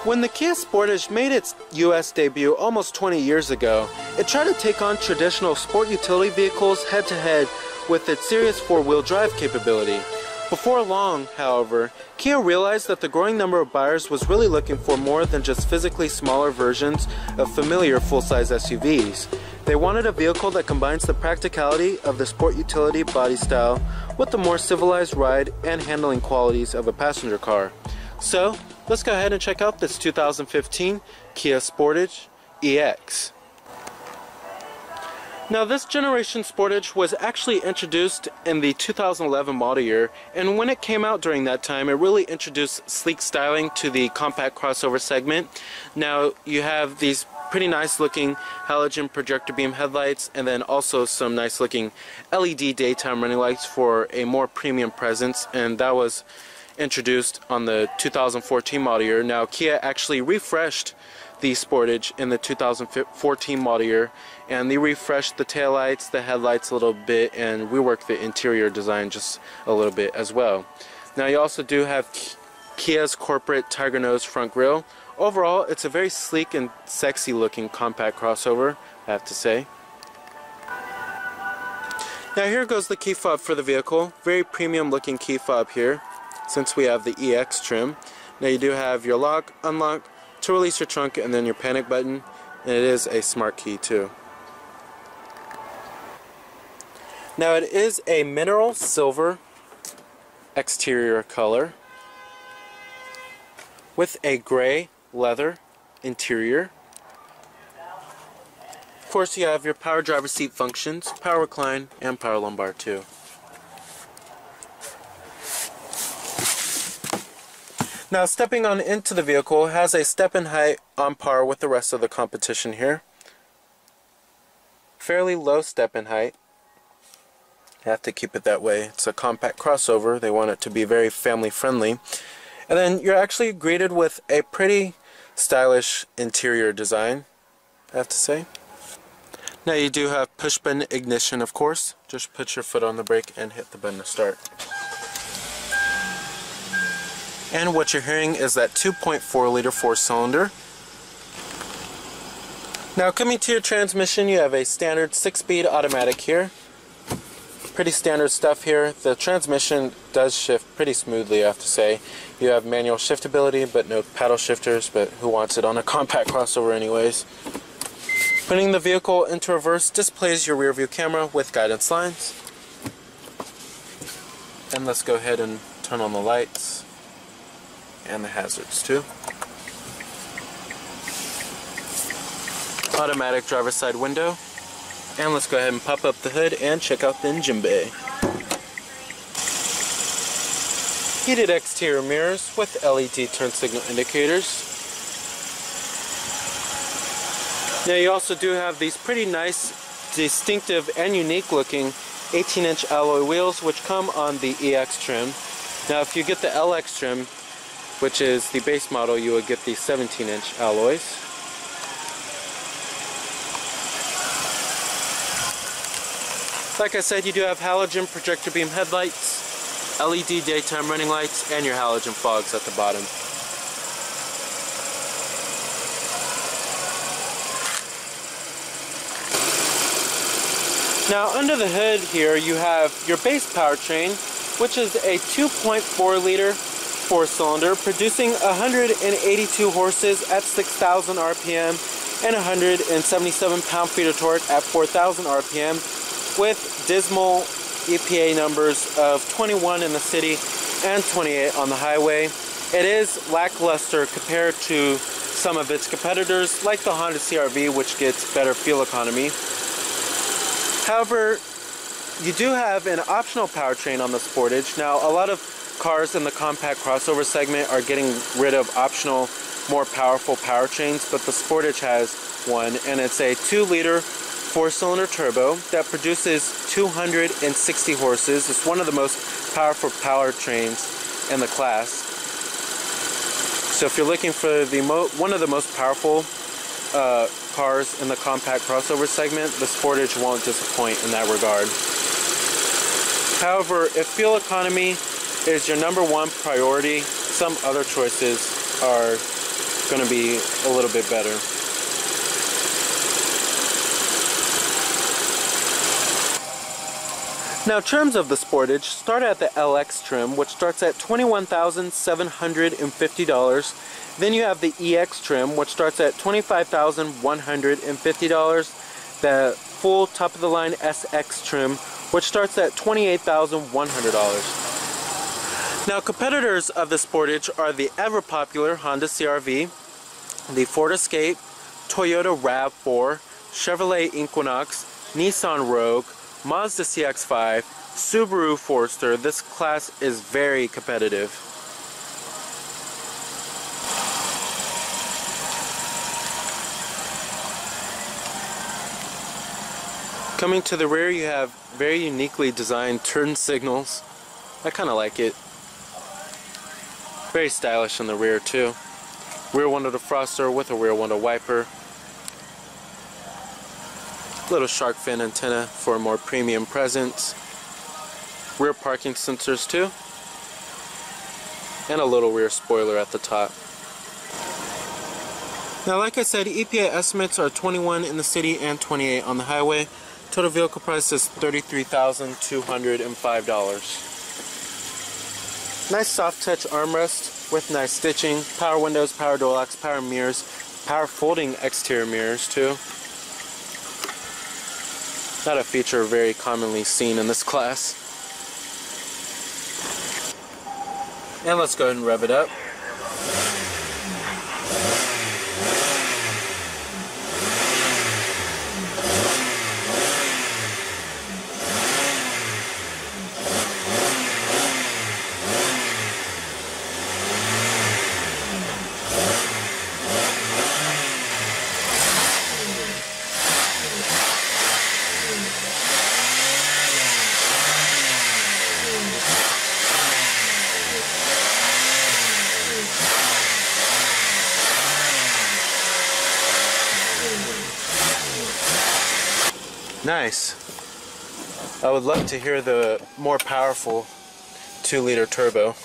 When the Kia Sportage made its US debut almost 20 years ago, it tried to take on traditional sport utility vehicles head-to-head with its serious four-wheel drive capability. Before long, however, Kia realized that the growing number of buyers was really looking for more than just physically smaller versions of familiar full-size SUVs. They wanted a vehicle that combines the practicality of the sport utility body style with the more civilized ride and handling qualities of a passenger car. So, let's go ahead and check out this 2015 Kia Sportage EX. Now, this generation Sportage was actually introduced in the 2011 model year, and when it came out during that time, it really introduced sleek styling to the compact crossover segment. Now, you have these pretty nice looking halogen projector beam headlights, and then also some nice looking LED daytime running lights for a more premium presence, and that was introduced on the 2014 model year. Now, Kia actually refreshed the Sportage in the 2014 model year, and they refreshed the taillights, the headlights a little bit, and reworked the interior design just a little bit as well. Now, you also do have Kia's corporate tiger nose front grille. Overall, it's a very sleek and sexy looking compact crossover, I have to say. Now, here goes the key fob for the vehicle. Very premium looking key fob here, since we have the EX trim. Now, you do have your lock, unlock, to release your trunk, and then your panic button, and it is a smart key too. Now, it is a mineral silver exterior color with a gray leather interior. Of course, you have your power driver seat functions, power recline, and power lumbar too. Now, stepping on into the vehicle has a step-in height on par with the rest of the competition here. Fairly low step-in height. You have to keep it that way. It's a compact crossover. They want it to be very family-friendly. And then you're actually greeted with a pretty stylish interior design, I have to say. Now, you do have push-button ignition, of course. Just put your foot on the brake and hit the button to start. And what you're hearing is that 2.4 liter four-cylinder. Now, coming to your transmission, you have a standard 6-speed automatic here. Pretty standard stuff here. The transmission does shift pretty smoothly, I have to say. You have manual shiftability, but no paddle shifters, but who wants it on a compact crossover anyways? Putting the vehicle into reverse displays your rear view camera with guidance lines. And let's go ahead and turn on the lights and the hazards too. Automatic driver's side window. And let's go ahead and pop up the hood and check out the engine bay. Heated exterior mirrors with LED turn signal indicators. Now, you also do have these pretty nice, distinctive and unique looking 18-inch alloy wheels, which come on the EX trim. Now, if you get the LX trim, which is the base model, you would get the 17-inch alloys. Like I said, you do have halogen projector beam headlights, LED daytime running lights, and your halogen fogs at the bottom. Now, under the hood here, you have your base powertrain, which is a 2.4 liter four-cylinder producing 182 horses at 6,000 RPM and 177 pound-feet of torque at 4,000 RPM with dismal EPA numbers of 21 in the city and 28 on the highway. It is lackluster compared to some of its competitors like the Honda CR-V, which gets better fuel economy. However, you do have an optional powertrain on the Sportage. Now, a lot of cars in the compact crossover segment are getting rid of optional, more powerful powertrains, but the Sportage has one, and it's a 2-liter four-cylinder turbo that produces 260 horses. It's one of the most powerful powertrains in the class. So if you're looking for the one of the most powerful cars in the compact crossover segment, the Sportage won't disappoint in that regard. However, if fuel economy is your #1 priority, some other choices are going to be a little bit better. Now, trims of the Sportage start at the LX trim, which starts at $21,750. Then you have the EX trim, which starts at $25,150. The full top-of-the-line SX trim, which starts at $28,100. Now, competitors of the Sportage are the ever-popular Honda CR-V, the Ford Escape, Toyota RAV4, Chevrolet Equinox, Nissan Rogue, Mazda CX-5, Subaru Forester. This class is very competitive. Coming to the rear, you have very uniquely designed turn signals. I kind of like it. Very stylish in the rear too. Rear window defroster with a rear window wiper. Little shark fin antenna for a more premium presence. Rear parking sensors too. And a little rear spoiler at the top. Now, like I said, EPA estimates are 21 in the city and 28 on the highway. Total vehicle price is $33,205. Nice soft touch armrest with nice stitching, power windows, power door locks, power mirrors, power folding exterior mirrors too. Not a feature very commonly seen in this class. And let's go ahead and rev it up. Nice. I would love to hear the more powerful 2-liter turbo.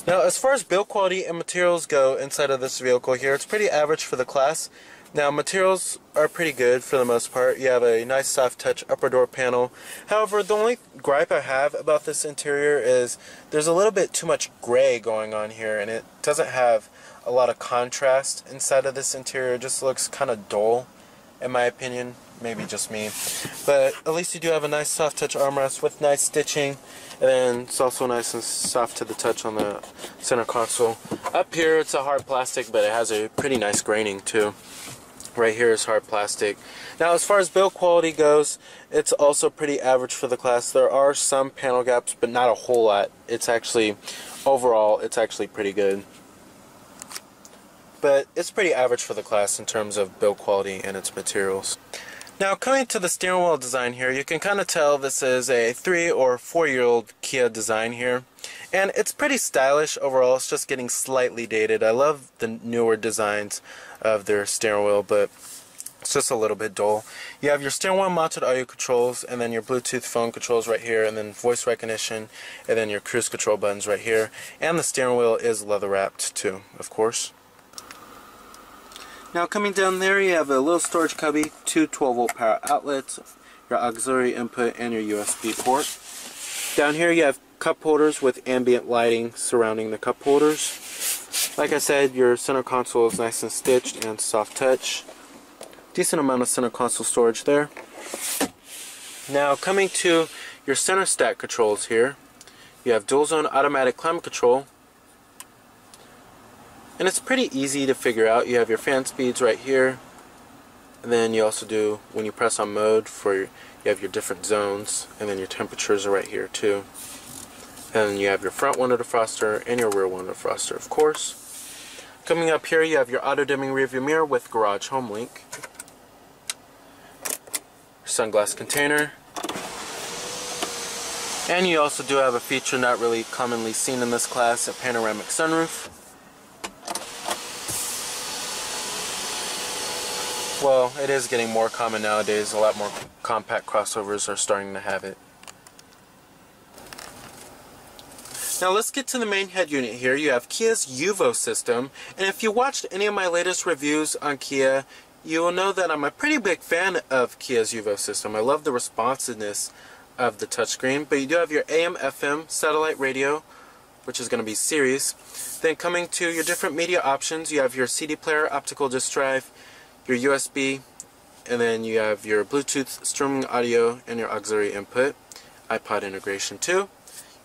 Now, as far as build quality and materials go inside of this vehicle here, it's pretty average for the class. Now, materials are pretty good for the most part. You have a nice soft touch upper door panel. However, the only gripe I have about this interior is there's a little bit too much gray going on here, and it doesn't have a lot of contrast inside of this interior. It just looks kind of dull, in my opinion. Maybe just me. But at least you do have a nice soft touch armrest with nice stitching, and then it's also nice and soft to the touch on the center console. Up here it's a hard plastic, but it has a pretty nice graining too. Right here is hard plastic. Now, as far as build quality goes, it's also pretty average for the class. There are some panel gaps, but not a whole lot. It's actually, overall, it's actually pretty good. But it's pretty average for the class in terms of build quality and its materials. Now, coming to the steering wheel design here, you can kind of tell this is a 3 or 4-year-old Kia design here. And it's pretty stylish overall. It's just getting slightly dated. I love the newer designs of their steering wheel, but it's just a little bit dull. You have your steering wheel mounted audio controls, and then your Bluetooth phone controls right here, and then voice recognition, and then your cruise control buttons right here. And the steering wheel is leather wrapped too, of course. Now, coming down there, you have a little storage cubby, 2 12-volt power outlets, your auxiliary input, and your USB port. Down here you have cup holders with ambient lighting surrounding the cup holders. Like I said, your center console is nice and stitched and soft touch. Decent amount of center console storage there. Now, coming to your center stack controls here, you have dual zone automatic climate control. And it's pretty easy to figure out. You have your fan speeds right here, and then you also do, when you press on mode, you have your different zones, and then your temperatures are right here too. And you have your front window defroster and your rear window defroster, of course. Coming up here, you have your auto dimming rearview mirror with garage home link, your sunglass container, and you also do have a feature not really commonly seen in this class, a panoramic sunroof. Well, it is getting more common nowadays. A lot more compact crossovers are starting to have it. Now let's get to the main head unit here. You have Kia's UVO system, and if you watched any of my latest reviews on Kia, you will know that I'm a pretty big fan of Kia's UVO system. I love the responsiveness of the touchscreen, but you do have your AM, FM, satellite radio, which is going to be Sirius. Then coming to your different media options, you have your CD player, optical disc drive, your USB, and then you have your Bluetooth streaming audio and your auxiliary input, iPod integration too.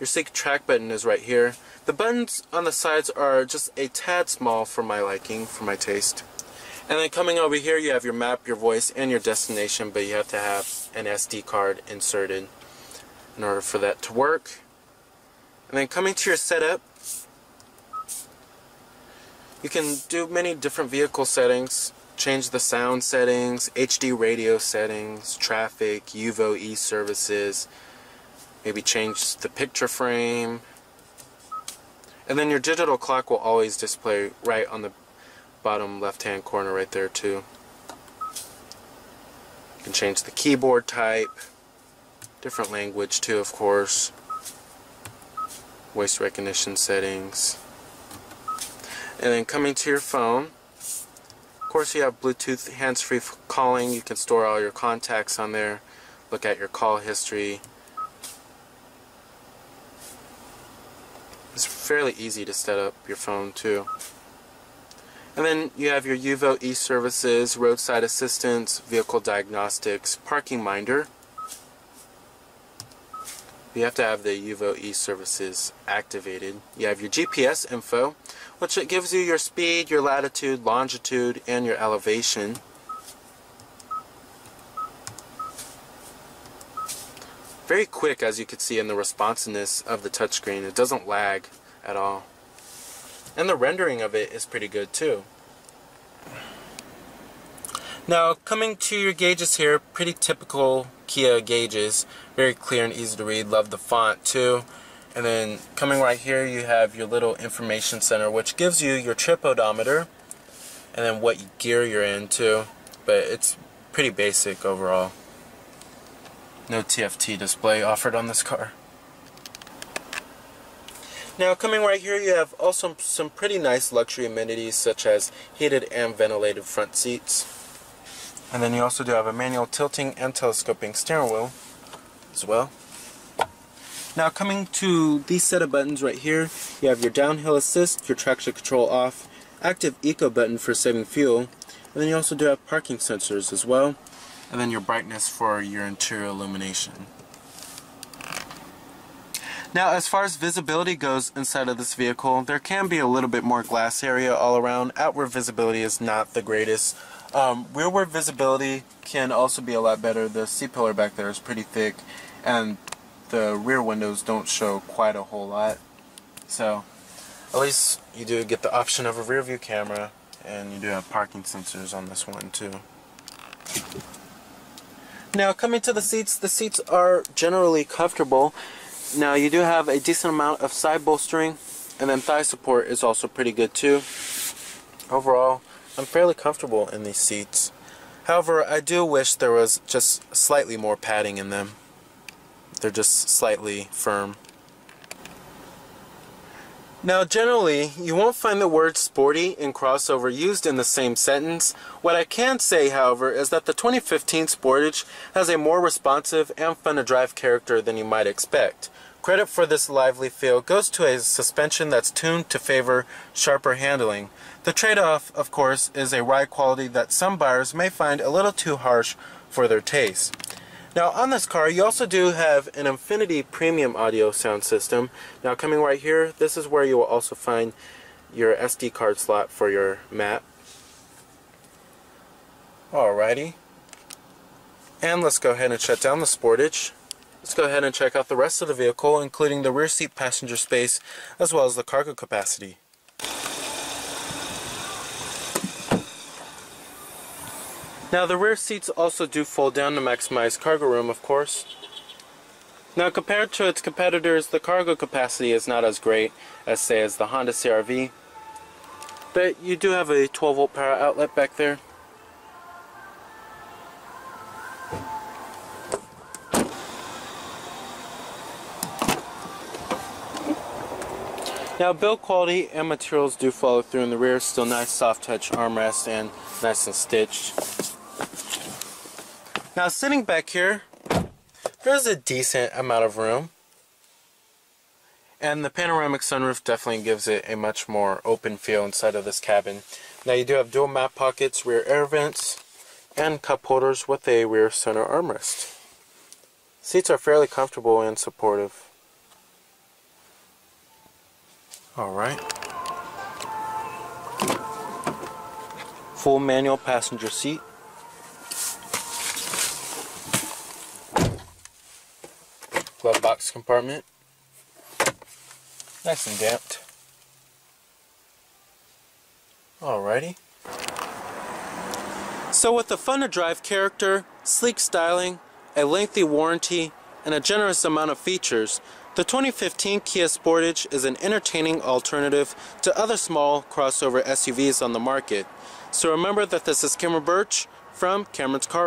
Your sync track button is right here. The buttons on the sides are just a tad small for my liking, for my taste. And then coming over here you have your map, your voice, and your destination, but you have to have an SD card inserted in order for that to work. And then coming to your setup, you can do many different vehicle settings, change the sound settings, HD radio settings, traffic, UVO e-services, maybe change the picture frame, and then your digital clock will always display right on the bottom left hand corner right there too. You can change the keyboard type, different language too, of course, voice recognition settings, and then coming to your phone, of course you have Bluetooth hands-free calling. You can store all your contacts on there, look at your call history. It's fairly easy to set up your phone too. And then you have your UVO e-services, roadside assistance, vehicle diagnostics, parking minder. You have to have the UVO e-services activated. You have your GPS info, which it gives you your speed, your latitude, longitude, and your elevation. Very quick, as you can see in the responsiveness of the touchscreen. It doesn't lag at all. And the rendering of it is pretty good too. Now coming to your gauges here, pretty typical Kia gauges. Very clear and easy to read. Love the font too. And then coming right here you have your little information center, which gives you your trip odometer and then what gear you're in too. But it's pretty basic overall. No TFT display offered on this car. Now coming right here you have also some pretty nice luxury amenities such as heated and ventilated front seats. And then you also do have a manual tilting and telescoping steering wheel as well. Now coming to these set of buttons right here, you have your downhill assist, your traction control off, active eco button for saving fuel, and then you also do have parking sensors as well, and then your brightness for your interior illumination. Now as far as visibility goes inside of this vehicle, there can be a little bit more glass area all around. Outward visibility is not the greatest. Rearward visibility can also be a lot better. The C-pillar back there is pretty thick and the rear windows don't show quite a whole lot. So at least you do get the option of a rear view camera, and you do have parking sensors on this one too. Now coming to the seats are generally comfortable. Now you do have a decent amount of side bolstering, and then thigh support is also pretty good too. Overall, I'm fairly comfortable in these seats. However, I do wish there was just slightly more padding in them. They're just slightly firm. Now generally, you won't find the word sporty and crossover used in the same sentence. What I can say, however, is that the 2015 Sportage has a more responsive and fun to drive character than you might expect. Credit for this lively feel goes to a suspension that's tuned to favor sharper handling. The trade-off, of course, is a ride quality that some buyers may find a little too harsh for their taste. Now on this car you also do have an Infinity Premium Audio sound system. Now coming right here, this is where you will also find your SD card slot for your map. Alrighty. And let's go ahead and shut down the Sportage. Let's go ahead and check out the rest of the vehicle, including the rear seat passenger space as well as the cargo capacity. Now the rear seats also do fold down to maximize cargo room, of course. Now compared to its competitors, the cargo capacity is not as great as, say, as the Honda CR-V. But you do have a 12-volt power outlet back there. Now build quality and materials do follow through in the rear. Still nice soft touch armrest and nice and stitched. Now sitting back here, there's a decent amount of room. And the panoramic sunroof definitely gives it a much more open feel inside of this cabin. Now you do have dual map pockets, rear air vents, and cup holders with a rear center armrest. Seats are fairly comfortable and supportive. Alright. Full manual passenger seat. Glove box compartment. Nice and damped. Alrighty. So with the fun to drive character, sleek styling, a lengthy warranty, and a generous amount of features, the 2015 Kia Sportage is an entertaining alternative to other small crossover SUVs on the market. So remember that this is Cameron Birch from Cameron's Car.